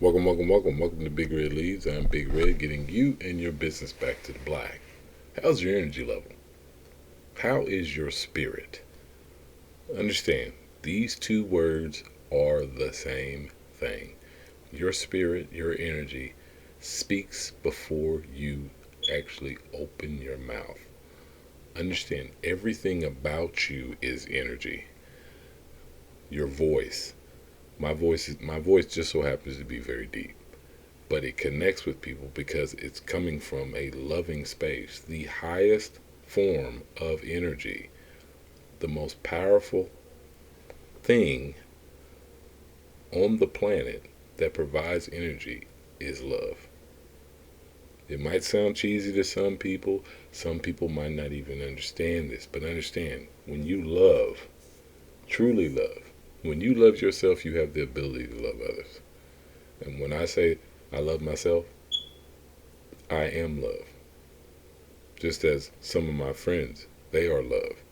Welcome, welcome, welcome. Welcome to Big Red Leads. I'm Big Red, getting you and your business back to the black. How's your energy level? How is your spirit? Understand, these two words are the same thing. Your spirit, your energy, speaks before you actually open your mouth. Understand, everything about you is energy. Your voice. My voice just so happens to be very deep, but it connects with people because it's coming from a loving space. The highest form of energy, the most powerful thing on the planet that provides energy is love. It might sound cheesy to some people might not even understand this, but understand when you love, truly love, when you love yourself, you have the ability to love others. And when I say I love myself, I am love. Just as some of my friends, they are love.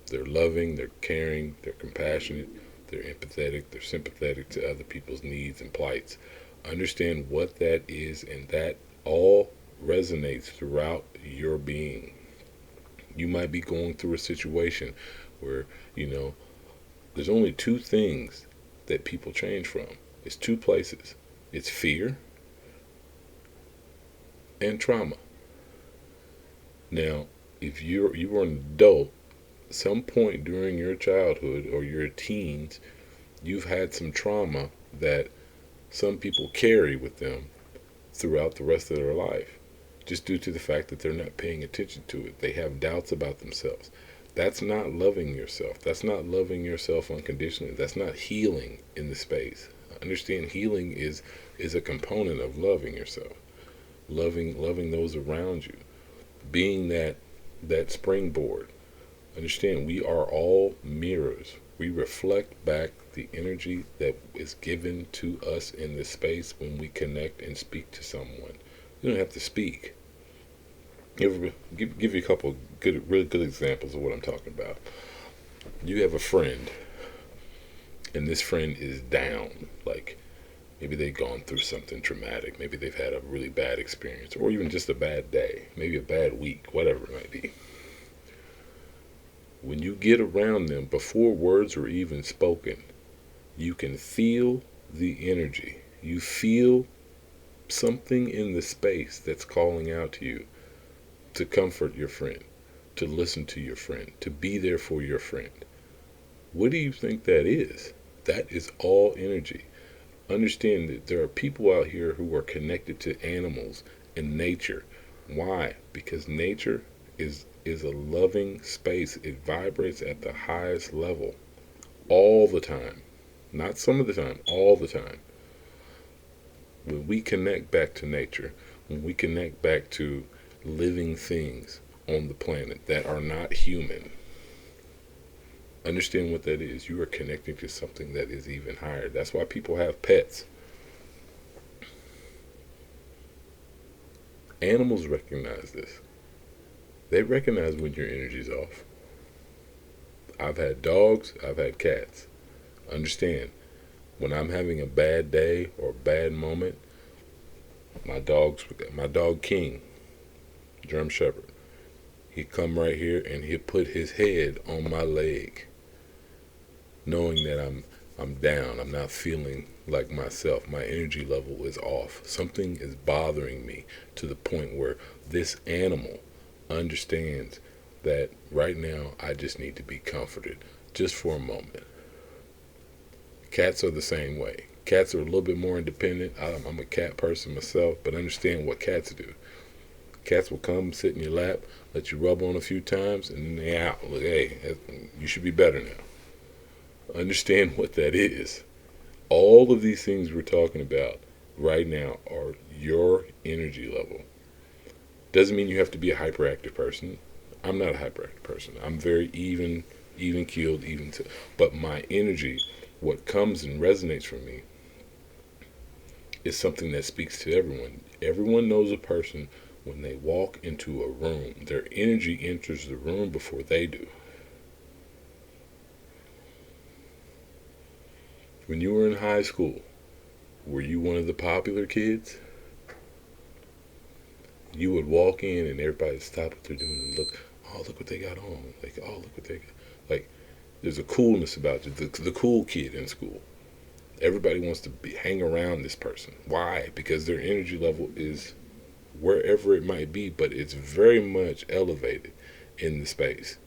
They're loving, they're caring, they're compassionate, they're empathetic, they're sympathetic to other people's needs and plights. Understand what that is, and that all resonates throughout your being. You might be going through a situation where, you know, there's only two things that people change from. It's two places. It's fear and trauma. Now, if you were an adult, some point during your childhood or your teens, you've had some trauma that some people carry with them throughout the rest of their life, just due to the fact that they're not paying attention to it. They have doubts about themselves. That's not loving yourself. That's not loving yourself unconditionally. That's not healing in the space. Understand, healing is a component of loving yourself. Loving those around you. Being that springboard. Understand, we are all mirrors. We reflect back the energy that is given to us in this space when we connect and speak to someone. You don't have to speak. Give you a couple good, really good examples of what I'm talking about. You have a friend, and this friend is down. Like maybe they've gone through something traumatic. Maybe they've had a really bad experience, or even just a bad day. Maybe a bad week, whatever it might be. When you get around them before words are even spoken, you can feel the energy. You feel something in the space that's calling out to you to comfort your friend, to listen to your friend, to be there for your friend. What do you think that is? That is all energy. Understand that there are people out here who are connected to animals and nature. Why? Because nature is a loving space. It vibrates at the highest level all the time. Not some of the time, all the time. When we connect back to nature, when we connect back to living things on the planet that are not human, understand what that is. You are connecting to something that is even higher. That's why people have pets. Animals recognize this. They recognize when your energy's off. I've had dogs, I've had cats. Understand, when I'm having a bad day or a bad moment, my dog King, German Shepherd, he'd come right here and he'd put his head on my leg, knowing that I'm down. I'm not feeling like myself. My energy level is off. Something is bothering me to the point where this animal understands that right now I just need to be comforted just for a moment. Cats are the same way. Cats are a little bit more independent. I'm a cat person myself, but understand what cats do. Cats will come, sit in your lap, let you rub on a few times, and then they out. Look, hey, you should be better now. Understand what that is. All of these things we're talking about right now are your energy level. Doesn't mean you have to be a hyperactive person. I'm not a hyperactive person. I'm very even keeled, but my energy, what comes and resonates from me, is something that speaks to everyone. Everyone knows a person when they walk into a room. Their energy enters the room before they do. When you were in high school, Were you one of the popular kids? You would walk in and everybody would stop what they're doing and look, oh, look what they got on. Like, oh, look what they got. Like, there's a coolness about you, the cool kid in school. Everybody wants to hang around this person. Why? Because their energy level is wherever it might be, but it's very much elevated in the space.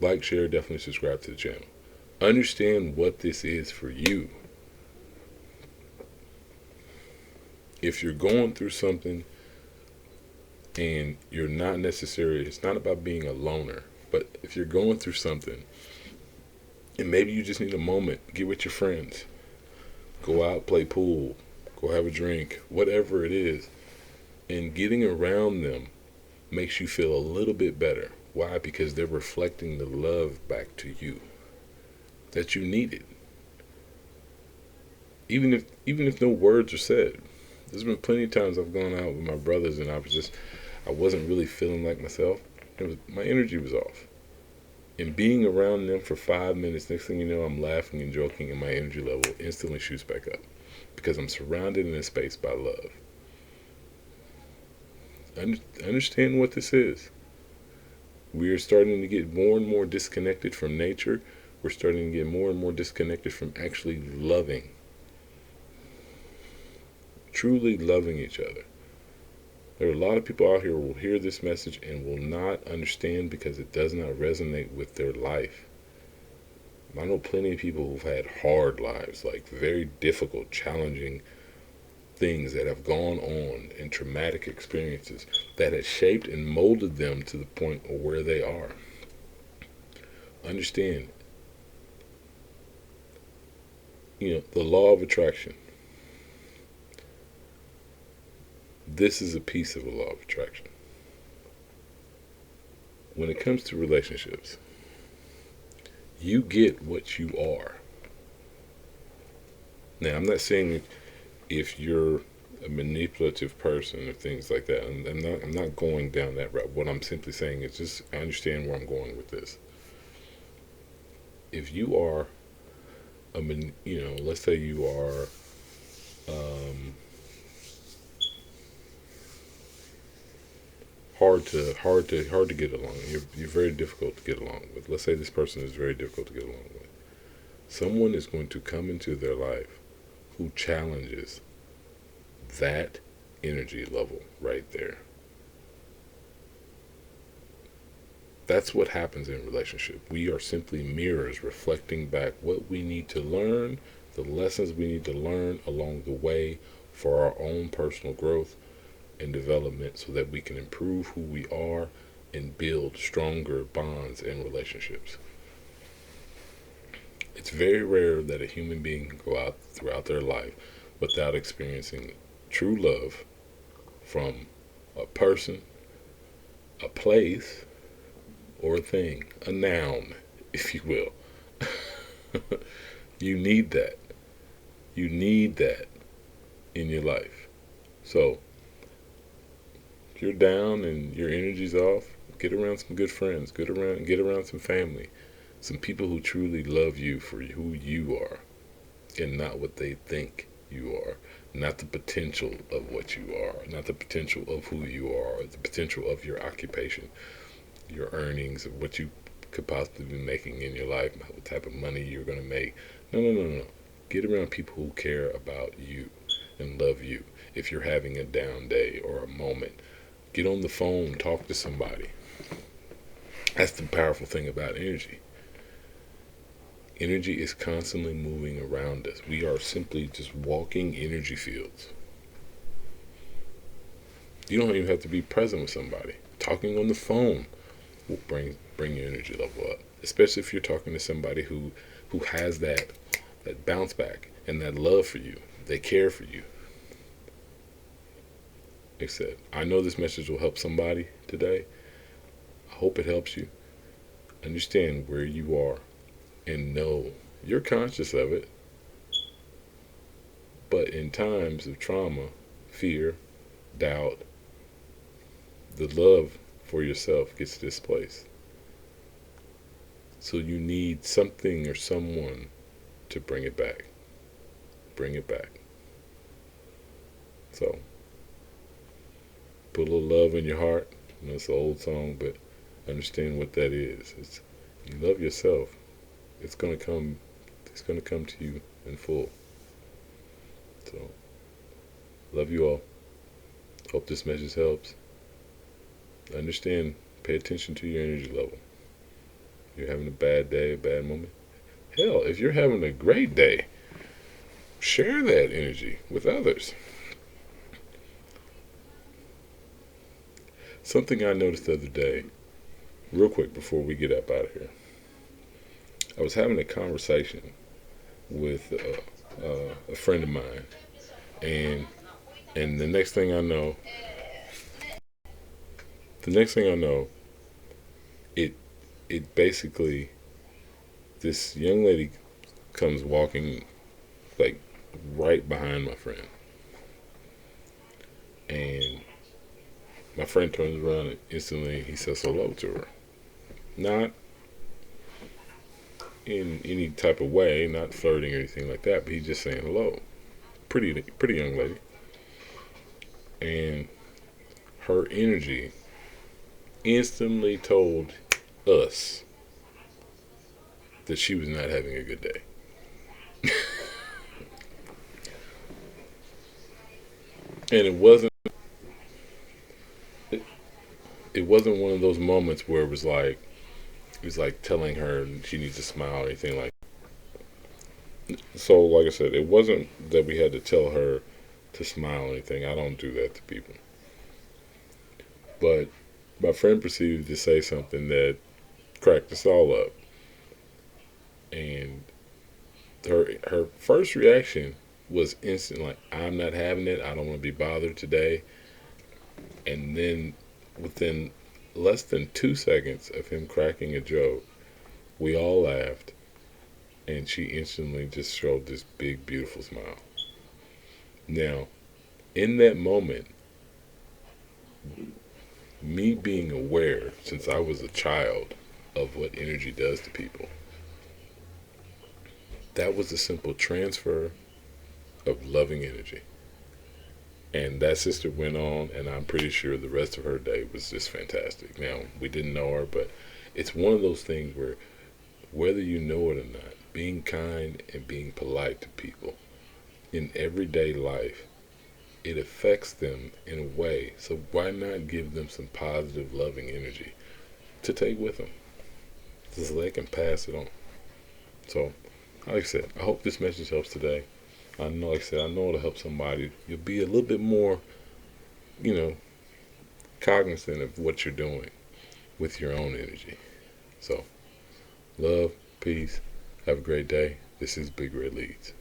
Like, share, definitely subscribe to the channel. Understand what this is for you. If you're going through something and you're not necessarily, it's not about being a loner, but if you're going through something and maybe you just need a moment, get with your friends, go out, play pool, go have a drink, whatever it is, and getting around them makes you feel a little bit better. Why? Because they're reflecting the love back to you that you needed. Even if no words are said. There's been plenty of times I've gone out with my brothers and I wasn't really feeling like myself. My energy was off. And being around them for 5 minutes, next thing you know, I'm laughing and joking, and my energy level instantly shoots back up because I'm surrounded in a space by love. Understand what this is. We are starting to get more and more disconnected from nature. We're starting to get more and more disconnected from actually loving. Truly loving each other. There are a lot of people out here who will hear this message and will not understand because it does not resonate with their life. I know plenty of people who've had hard lives, like very difficult, challenging things that have gone on and traumatic experiences that have shaped and molded them to the point of where they are. Understand, the law of attraction. This is a piece of the law of attraction. When it comes to relationships, you get what you are. Now, I'm not saying if you're a manipulative person or things like that. I'm not going down that route. What I'm simply saying is just understand where I'm going with this. If you are let's say you are hard to get along. You're very difficult to get along with. Let's say this person is very difficult to get along with. Someone is going to come into their life who challenges that energy level right there. That's what happens in a relationship. We are simply mirrors reflecting back what we need to learn, the lessons we need to learn along the way for our own personal growth and development so that we can improve who we are and build stronger bonds and relationships. It's very rare that a human being can go out throughout their life without experiencing true love from a person, a place, or a thing, a noun, if you will. You need that. You need that in your life. So, if you're down and your energy's off, get around some good friends, get around some family, some people who truly love you for who you are and not what they think you are, not the potential of what you are, not the potential of who you are, or the potential of your occupation, your earnings, or what you could possibly be making in your life, what type of money you're going to make. No. Get around people who care about you and love you. If you're having a down day or a moment, get on the phone, talk to somebody. That's the powerful thing about energy. Energy is constantly moving around us. We are simply just walking energy fields. You don't even have to be present with somebody. Talking on the phone will bring your energy level up. Especially if you're talking to somebody who has that bounce back and that love for you. They care for you. Like I said, I know this message will help somebody today. I hope it helps you. Understand where you are and know you're conscious of it. But in times of trauma, fear, doubt, the love for yourself gets displaced. So you need something or someone to bring it back. Bring it back. So put a little love in your heart. You know, it's an old song, but understand what that is. It's you love yourself. It's gonna come. It's gonna come to you in full. So love you all. Hope this message helps. Understand. Pay attention to your energy level. You're having a bad day, a bad moment. Hell, if you're having a great day, share that energy with others. Something I noticed the other day, real quick before we get up out of here. I was having a conversation with a friend of mine, and the next thing I know, it basically, this young lady comes walking like right behind my friend, and my friend turns around and instantly he says hello to her. Not in any type of way, not flirting or anything like that, but he's just saying hello. Pretty young lady. And her energy instantly told us that she was not having a good day. And it wasn't one of those moments where it was like telling her she needs to smile or anything like that. So like I said, it wasn't that we had to tell her to smile or anything. I don't do that to people. But my friend proceeded to say something that cracked us all up. And her first reaction was instant, like, I'm not having it, I don't want to be bothered today. And then within less than 2 seconds of him cracking a joke, we all laughed, and she instantly just showed this big, beautiful smile. Now, in that moment, me being aware, since I was a child, of what energy does to people, that was a simple transfer of loving energy. And that sister went on, and I'm pretty sure the rest of her day was just fantastic. Now, we didn't know her, but it's one of those things where, whether you know it or not, being kind and being polite to people in everyday life, it affects them in a way. So why not give them some positive, loving energy to take with them, so they can pass it on. So, like I said, I hope this message helps today. I know, like I said, I know it'll help somebody. You'll be a little bit more, cognizant of what you're doing with your own energy. So, love, peace, have a great day. This is Big Red Leads.